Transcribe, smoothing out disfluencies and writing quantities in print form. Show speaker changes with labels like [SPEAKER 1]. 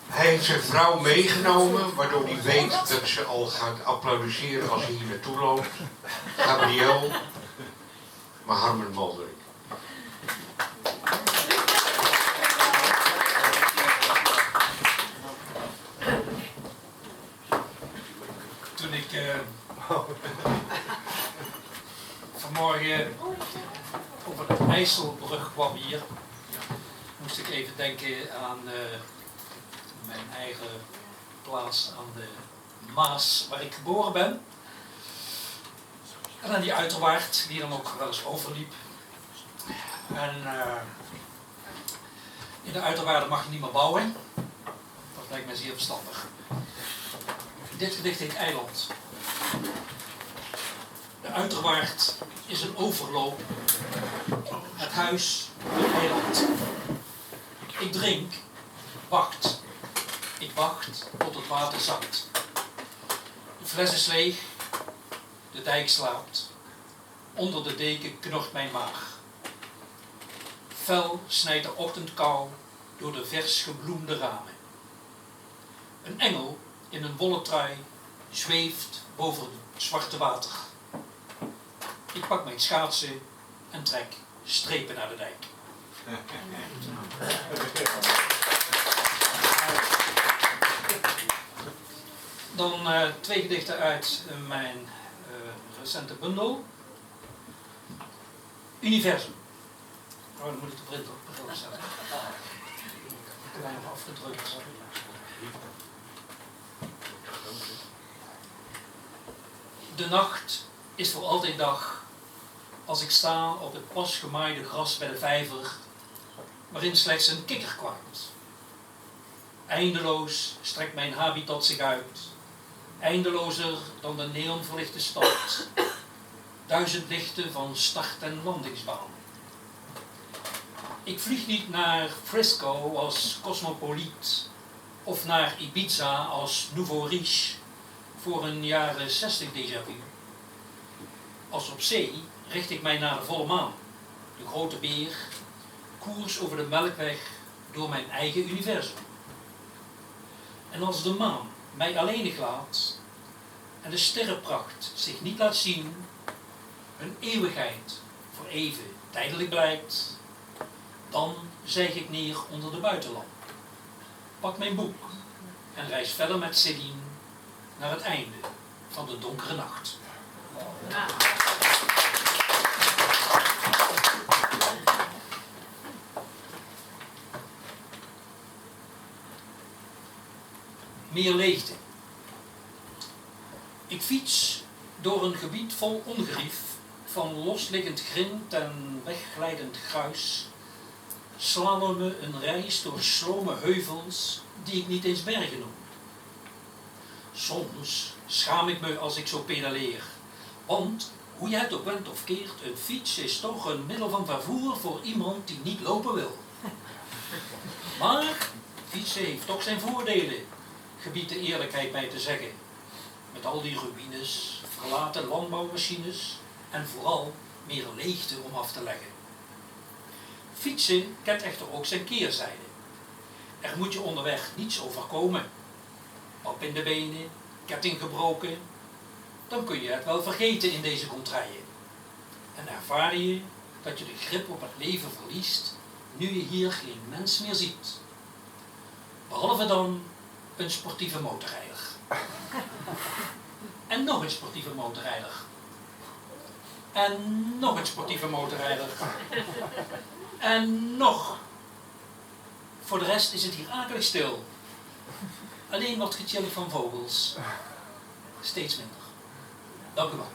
[SPEAKER 1] Hij heeft zijn vrouw meegenomen, waardoor hij weet dat ze al gaat applaudisseren als hij hier naartoe loopt. Gabriel, Mohammed Malderik.
[SPEAKER 2] Toen ik vanmorgen over de IJsselbrug kwam hier, moest ik even denken aan mijn eigen plaats aan de Maas, waar ik geboren ben. En aan die uiterwaard, die dan ook wel eens overliep. En in de uiterwaarden mag je niet meer bouwen. Dat lijkt mij zeer verstandig. Dit gedicht heet Eiland. De uiterwaard is een overloop. Het huis, een eiland. Ik drink, wacht. Ik wacht tot het water zakt. De fles is leeg. De dijk slaapt. Onder de deken knort mijn maag. Fel snijdt de ochtendkou door de vers gebloemde ramen. Een engel in een wollen trui zweeft boven het zwarte water. Ik pak mijn schaatsen en trek strepen naar de dijk. Dan twee gedichten uit mijn recente bundel. Universum. Oh, dan moet ik de bril zetten. Klein afgedrukt. De nacht is voor altijd dag als ik sta op het pas gemaaide gras bij de vijver, waarin slechts een kikker kwaakt. Eindeloos strekt mijn habitat zich uit, eindelozer dan de neonverlichte stad. 1000 lichten van start- en landingsbaan. Ik vlieg niet naar Frisco als cosmopoliet of naar Ibiza als nouveau riche voor een jaren 60 déjà vu. Als op zee richt ik mij naar de volle maan, de grote beer, koers over de melkweg door mijn eigen universum. En als de maan mij alleenig laat en de sterrenpracht zich niet laat zien, een eeuwigheid voor even tijdelijk blijkt, dan zijg ik neer onder de buitenlamp, pak mijn boek en reis verder met Céline naar het einde van de donkere nacht. Meer leegte. Ik fiets door een gebied vol ongerief, van losliggend grind en wegglijdend gruis, slalome een reis door slome heuvels die ik niet eens bergen noem. Soms schaam ik me als ik zo pedaleer, want hoe je het ook wendt of keert, een fiets is toch een middel van vervoer voor iemand die niet lopen wil. Maar fietsen heeft toch zijn voordelen, gebiedt de eerlijkheid mij te zeggen. Met al die ruïnes, verlaten landbouwmachines en vooral meer leegte om af te leggen. Fietsen kent echter ook zijn keerzijde. Er moet je onderweg niets overkomen. Pap in de benen, ketting gebroken. Dan kun je het wel vergeten in deze contraien. En ervaar je dat je de grip op het leven verliest, nu je hier geen mens meer ziet. Behalve dan een sportieve motorrijder. En nog een sportieve motorrijder. En nog een sportieve motorrijder. En nog. Voor de rest is het hier akelig stil. Alleen wat getjilp van vogels. Steeds minder. Dank u wel.